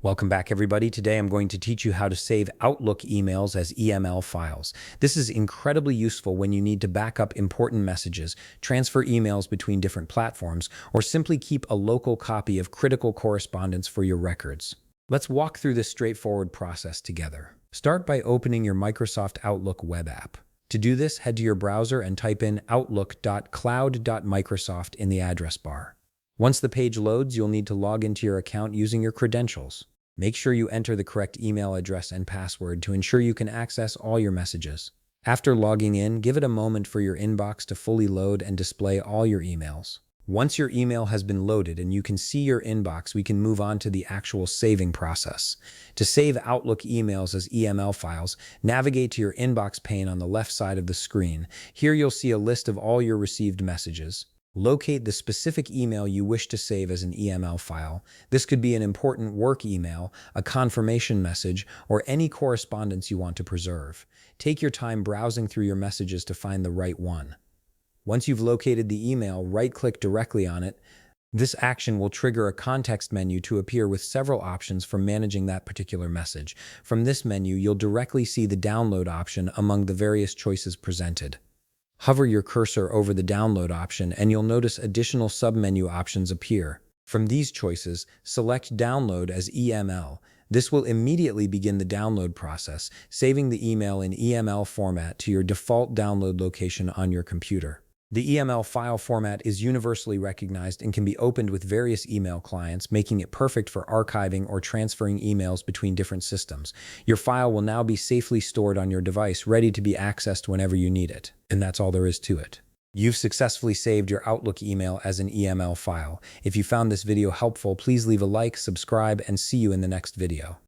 Welcome back, everybody. Today I'm going to teach you how to save Outlook emails as EML files. This is incredibly useful when you need to back up important messages, transfer emails between different platforms, or simply keep a local copy of critical correspondence for your records. Let's walk through this straightforward process together. Start by opening your Microsoft Outlook web app. To do this, head to your browser and type in outlook.cloud.microsoft in the address bar. Once the page loads, you'll need to log into your account using your credentials. Make sure you enter the correct email address and password to ensure you can access all your messages. After logging in, give it a moment for your inbox to fully load and display all your emails. Once your email has been loaded and you can see your inbox, we can move on to the actual saving process. To save Outlook emails as EML files, navigate to your inbox pane on the left side of the screen. Here you'll see a list of all your received messages. Locate the specific email you wish to save as an EML file. This could be an important work email, a confirmation message, or any correspondence you want to preserve. Take your time browsing through your messages to find the right one. Once you've located the email, right-click directly on it. This action will trigger a context menu to appear with several options for managing that particular message. From this menu, you'll directly see the download option among the various choices presented. Hover your cursor over the download option and you'll notice additional submenu options appear. From these choices, select Download as EML. This will immediately begin the download process, saving the email in EML format to your default download location on your computer. The EML file format is universally recognized and can be opened with various email clients, making it perfect for archiving or transferring emails between different systems. Your file will now be safely stored on your device, ready to be accessed whenever you need it. And that's all there is to it. You've successfully saved your Outlook email as an EML file. If you found this video helpful, please leave a like, subscribe, and see you in the next video.